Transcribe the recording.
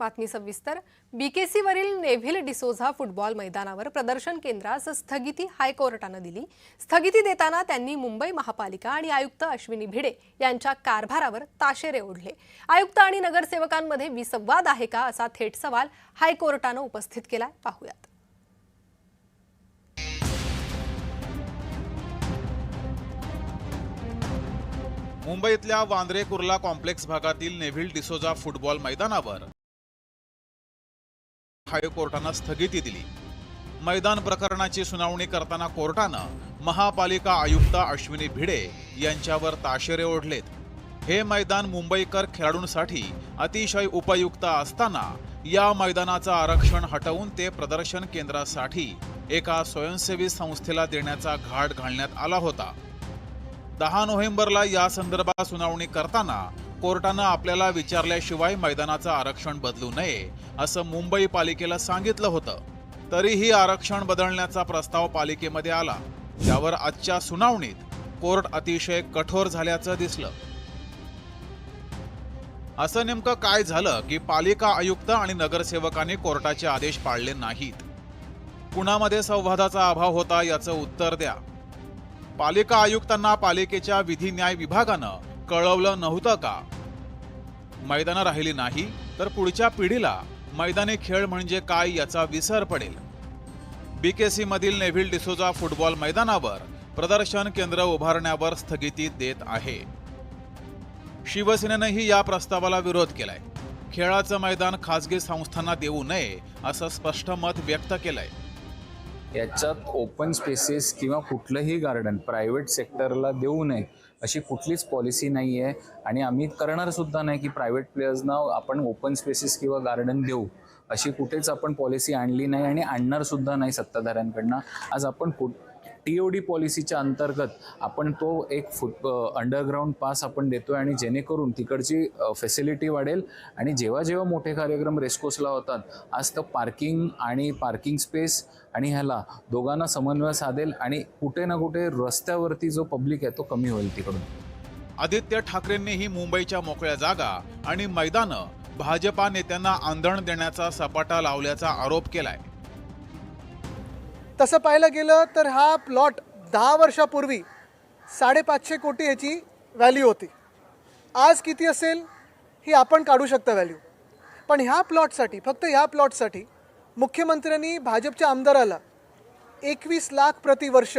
बातमी सविस्तर। बीकेसी वरील नेव्हिल डिसोझा फुटबॉल मैदानावर प्रदर्शन केंद्रास स्थगिती हायकोर्टाने दिली। स्थगिती देताना त्यांनी मुंबई महापालिका आणि आयुक्त अश्विनी भिडे यांच्या कारभारावर ताशेरे ओढले। आयुक्त आणि नगरसेवकांमध्ये विसंवाद आहे का असा थेट सवाल हायकोर्टाने उपस्थित केलाय। पाहूयात। मुंबईतल्या वांद्रे कुर्ला कॉम्प्लेक्स भागातील नेव्हिल डिसोझा फुटबॉल मैदानावर हायकोर्टाने स्थगिती दिली। मैदान प्रकरणाची सुनावणी करताना कोर्टाने महापालिका आयुक्त अश्विनी भिडे यांच्यावर ताशेरे ओढलेत। हे मैदान मुंबईकर खेळाडूंसाठी अतिशय उपयुक्त असताना या मैदानाचं आरक्षण हटवून ते प्रदर्शन केंद्रासाठी एका स्वयंसेवी संस्थेला देण्याचा घाट घालण्यात आला होता। 10 नोव्हेंबरला या संदर्भात सुनावणी करताना कोर्टाने आपल्याला विचारल्याशिवाय मैदानाचं आरक्षण बदलू नये असं मुंबई पालिकेला सांगितलं होतं। तरीही आरक्षण बदलण्याचा प्रस्ताव पालिकेमध्ये आला। त्यावर आजच्या सुनावणीत कोर्ट अतिशय कठोर झाल्याचं दिसलं। असं नेमकं काय झालं की पालिका आयुक्त आणि नगरसेवकांनी कोर्टाचे आदेश पाळले नाहीत? कुणामध्ये संवादाचा अभाव होता याचं उत्तर द्या। पालिका आयुक्तांना पालिकेच्या विधी न्याय विभागानं कळवलं नव्हतं का? मैदानं राहिली नाही तर पुढच्या पिढीला मैदानी खेळ म्हणजे काय याचा विसर पडेल। बीकेसी मधील नेव्हिल डिसोझा फुटबॉल मैदानावर प्रदर्शन केंद्र उभारण्यावर स्थगिती देत आहे। शिवसेनेनेही या प्रस्तावाला विरोध केलाय। खेळाचं मैदान खासगी संस्थांना देऊ नये असं स्पष्ट मत व्यक्त केलंय। याच्यात ओपन स्पेसेस किंवा कुठलंही गार्डन प्रायव्हेट सेक्टरला देऊ नये अशी कुठलीच पॉलिसी नाही आहे आणि आम्ही करणार सुद्धा नाही की प्रायव्हेट प्लेयर्सना आपण ओपन स्पेसेस किंवा गार्डन देऊ अशी कुठेच आपण पॉलिसी आणली नाही आणि आणणार सुद्धा नाही सत्ताधाऱ्यांकडनं। आज आपण TOD पॉलिसीच्या अंतर्गत आपण तो एक अंडरग्राउंड पास आपण देतोय आणि जेणेकरून तिकडची फॅसिलिटी वाढेल आणि जेव्हा जेव्हा मोठे कार्यक्रम रेसकोर्सला होतात आज तर पार्किंग स्पेस आणि ह्याला दोघांना समन्वय साधेल आणि कुठे ना कुठे रस्त्यावरती जो पब्लिक आहे तो कमी होईल तिकडून। आदित्य ठाकरेंनीही मुंबईच्या मोकळ्या जागा आणि मैदानं भाजपा नेत्यांना आंदण देण्याचा सपाटा लावल्याचा आरोप केलाय। तसं पाहायला गेलं तर हा प्लॉट 10 वर्षापूर्वी 550 कोटी ह्याची व्हॅल्यू होती। आज किती असेल ही आपण काढू शकता व्हॅल्यू। पण ह्या प्लॉटसाठी फक्त ह्या प्लॉटसाठी मुख्यमंत्र्यांनी भाजपच्या आमदाराला 21 लाख प्रतिवर्ष